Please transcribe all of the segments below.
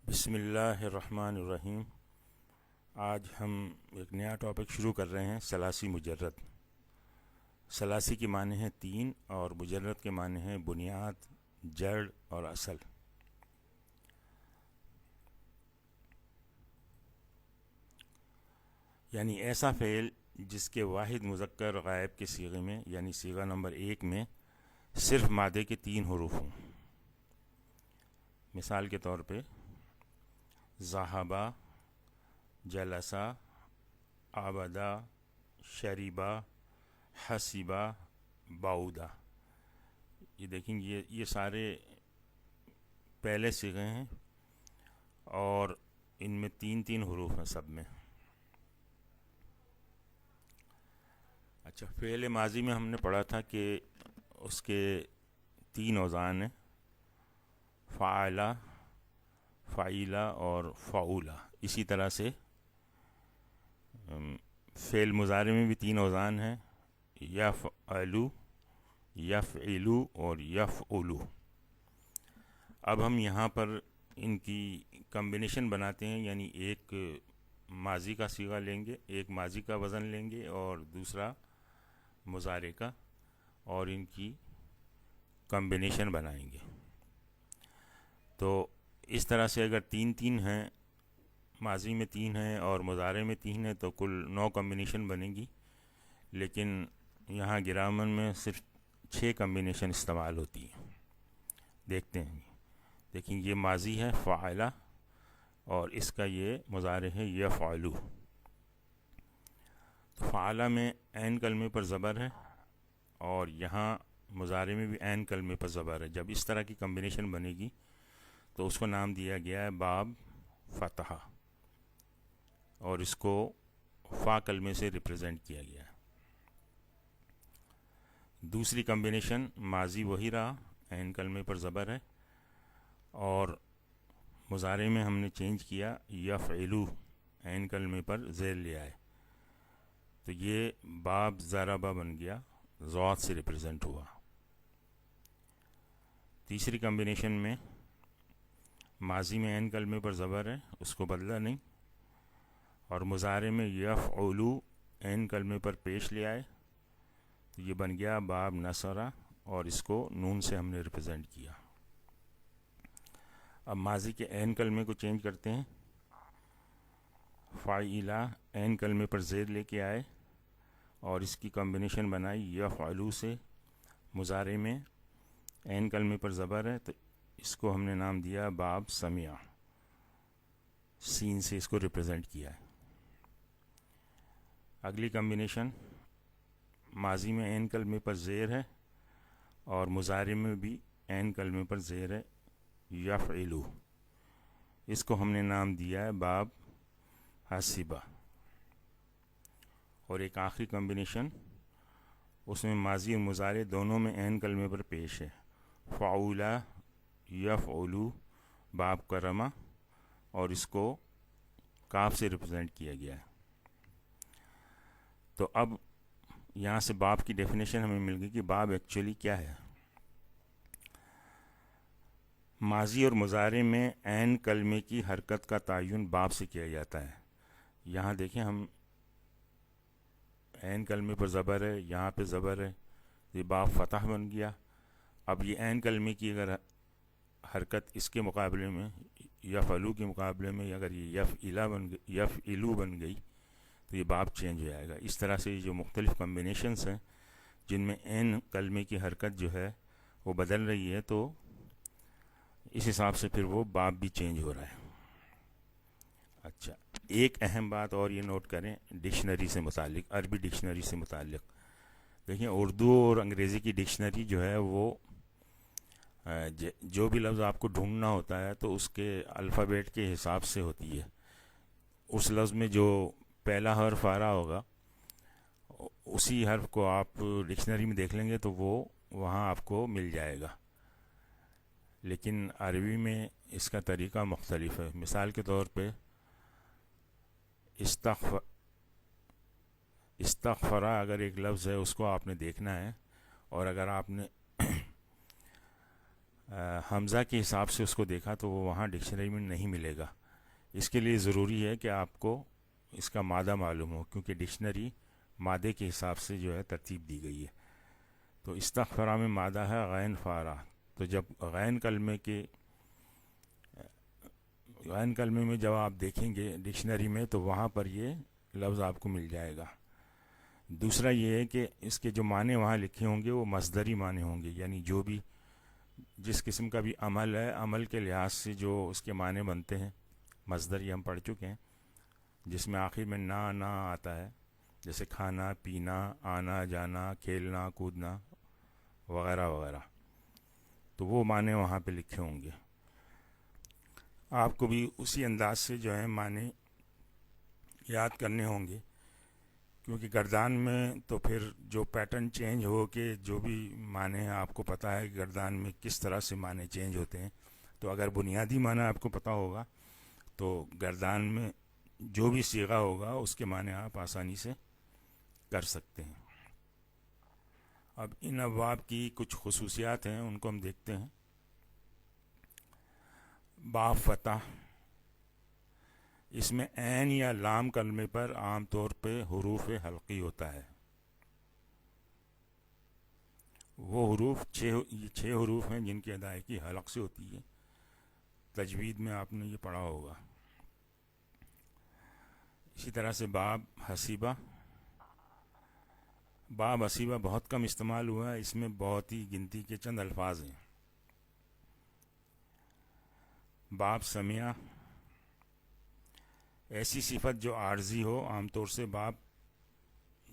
بسم اللہ الرحمن الرحیم۔ آج ہم ایک نیا ٹاپک شروع کر رہے ہیں، ثلاثی مجرد۔ ثلاثی کے معنی ہیں تین، اور مجرد کے معنی ہیں بنیاد، جڑ اور اصل۔ یعنی ایسا فعل جس کے واحد مذکر غائب کے صیغے میں، یعنی صیغہ نمبر 1 میں صرف مادے کے 3 حروف ہوں۔ مثال کے طور پہ ذہبا، جلسا، عبدا، شریبا، حسیبا، باؤدا۔ یہ دیکھیں، یہ سارے پہلے صیغے ہیں اور ان میں 3 حروف ہیں سب میں۔ اچھا، فعل ماضی میں ہم نے پڑھا تھا کہ اس کے 3 اوزان ہیں، فعلا، فعیلا اور فعولا۔ اسی طرح سے فعل مضارع میں بھی 3 اوزان ہیں، یفعلو، یفعلو اور یفعلو۔ اب ہم یہاں پر ان کی کمبینیشن بناتے ہیں، یعنی ایک ماضی کا صیغہ لیں گے، ایک ماضی کا وزن لیں گے اور دوسرا مضارع کا، اور ان کی کمبینیشن بنائیں گے۔ تو اس طرح سے اگر 3 ہیں، ماضی میں 3 ہیں اور مضارع میں 3 ہیں، تو کل 9 کمبینیشن بنے گی۔ لیکن یہاں گرامر میں صرف 6 کمبینیشن استعمال ہوتی ہیں۔ دیکھتے ہیں، دیکھیں یہ ماضی ہے فعلا، اور اس کا یہ مضارع ہے یفعلو۔ تو فعلا میں عین کلمے پر زبر ہے، اور یہاں مضارع میں بھی عین کلمے پر زبر ہے۔ جب اس طرح کی کمبینیشن بنے گی تو اس کو نام دیا گیا ہے باب فتحہ، اور اس کو فا کلمے سے ریپرزینٹ کیا گیا ہے۔ دوسری کمبینیشن ماضی وہی رہا، عین کلمے پر زبر ہے، اور مضارع میں ہم نے چینج کیا، یفعلو، عین کلمے پر زیر لیا ہے، تو یہ باب ضربہ بن گیا، ضاد سے ریپرزینٹ ہوا۔ تیسری کمبینیشن میں ماضی میں عین کلمے پر زبر ہے، اس کو بدلا نہیں، اور مضارع میں یفعلو عین کلمے پر پیش لے آئے، تو یہ بن گیا باب نصرہ، اور اس کو نون سے ہم نے ریپرزینٹ کیا۔ اب ماضی کے عین کلمے کو چینج کرتے ہیں، فعیلا عین کلمے پر زیر لے کے آئے اور اس کی کمبینیشن بنائی یفعلو سے۔ مضارع میں عین کلمے پر زبر ہے، تو اس کو ہم نے نام دیا باب سمیع، سین سے اس کو ریپرزینٹ کیا ہے۔ اگلی کمبینیشن ماضی میں عین کلمے پر زیر ہے اور مضارع میں بھی عین کلمے پر زیر ہے، یفعلو، اس کو ہم نے نام دیا ہے باب حسیبہ۔ اور ایک آخری کمبینیشن، اس میں ماضی اور مضارع دونوں میں عین کلمے پر پیش ہے، فعولا، یفعلو، باب کرما، اور اس کو کاف سے ریپرزینٹ کیا گیا ہے۔ تو اب یہاں سے باب کی ڈیفینیشن ہمیں مل گئی کہ باب ایکچولی کیا ہے۔ ماضی اور مضارع میں عین کلمے کی حرکت کا تعین باب سے کیا جاتا ہے۔ یہاں دیکھیں، ہم عین کلمے پر زبر ہے، یہاں پہ زبر ہے، یہ باب فتح بن گیا۔ اب یہ عین کلمے کی اگر حرکت اس کے مقابلے میں، یفعلو کے مقابلے میں اگر یہ یفعلو بن گئی، تو یہ باب چینج ہو جائے گا۔ اس طرح سے جو مختلف کمبینیشنز ہیں جن میں عین کلمے کی حرکت جو ہے وہ بدل رہی ہے، تو اس حساب سے پھر وہ باب بھی چینج ہو رہا ہے۔ اچھا، ایک اہم بات اور یہ نوٹ کریں ڈکشنری سے متعلق، عربی ڈکشنری سے متعلق۔ دیکھیں، اردو اور انگریزی کی ڈکشنری جو ہے وہ جو بھی لفظ آپ کو ڈھونڈنا ہوتا ہے تو اس کے الفابیٹ کے حساب سے ہوتی ہے۔ اس لفظ میں جو پہلا حرف آ رہا ہوگا، اسی حرف کو آپ ڈکشنری میں دیکھ لیں گے تو وہ وہاں آپ کو مل جائے گا۔ لیکن عربی میں اس کا طریقہ مختلف ہے۔ مثال کے طور پہ استغفرا اگر ایک لفظ ہے، اس کو آپ نے دیکھنا ہے، اور اگر آپ نے حمزہ کے حساب سے اس کو دیکھا تو وہ وہاں ڈکشنری میں نہیں ملے گا. اس کے لیے ضروری ہے کہ آپ کو اس کا مادہ معلوم ہو، کیونکہ ڈکشنری مادے کے حساب سے جو ہے ترتیب دی گئی ہے. تو استغفرا میں مادہ ہے غین فارا. تو جب غین کلمے میں جب آپ دیکھیں گے ڈکشنری میں تو وہاں پر یہ لفظ آپ کو مل جائے گا. دوسرا یہ ہے کہ اس کے جو معنی وہاں لکھے ہوں گے وہ مصدری معنی ہوں گے، یعنی جو بھی جس قسم کا بھی عمل ہے، عمل کے لحاظ سے جو اس کے معنی بنتے ہیں. مصدری ہم پڑھ چکے ہیں جس میں آخر میں نا آتا ہے، جیسے کھانا پینا، آنا جانا، کھیلنا کودنا وغیرہ وغیرہ. تو وہ معنی وہاں پہ لکھے ہوں گے. آپ کو بھی اسی انداز سے جو ہے معنی یاد کرنے ہوں گے، کیونکہ گردان میں تو پھر جو پیٹرن چینج ہو کے جو بھی معنی ہیں آپ کو پتہ ہے کہ گردان میں کس طرح سے معنی چینج ہوتے ہیں. تو اگر بنیادی معنی آپ کو پتہ ہوگا تو گردان میں جو بھی صیغہ ہوگا اس کے معنی آپ آسانی سے کر سکتے ہیں. اب ان ابواب کی کچھ خصوصیات ہیں، ان کو ہم دیکھتے ہیں. باب فتح، اس میں عین یا لام کلمے پر عام طور پہ حروف حلقی ہوتا ہے. وہ حروف چھ حروف ہیں جن کی ادائیگی حلق سے ہوتی ہے. تجوید میں آپ نے یہ پڑھا ہوگا. اسی طرح سے باب حسیبہ بہت کم استعمال ہوا ہے، اس میں بہت ہی گنتی کے چند الفاظ ہیں. باب سمیع، ایسی صفت جو عارضی ہو، عام طور سے باب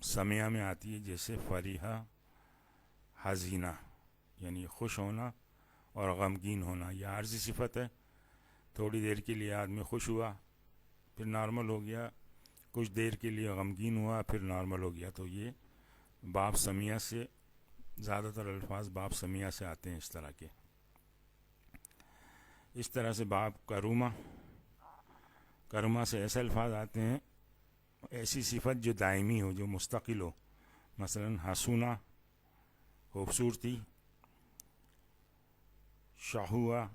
سمیع میں آتی ہے، جیسے فریحہ حزینہ، یعنی خوش ہونا اور غمگین ہونا. یہ عارضی صفت ہے. تھوڑی دیر کے لیے آدمی خوش ہوا، پھر نارمل ہو گیا، کچھ دیر کے لیے غمگین ہوا، پھر نارمل ہو گیا. تو یہ باب سمیع سے، زیادہ تر الفاظ باب سمیع سے آتے ہیں اس طرح کے. اس طرح سے باب کرما سے ایسے الفاظ آتے ہیں، ایسی صفت جو دائمی ہو، جو مستقل ہو. مثلا حسونہ خوبصورتی، شہوہ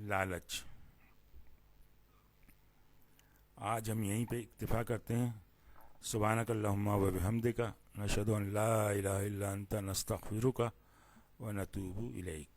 لالچ. آج ہم یہیں پہ اکتفا کرتے ہیں. سبحانک اللہم و بحمدک، نشہد ان لا الہ الا انت، نستغفرک و نتوب الیک.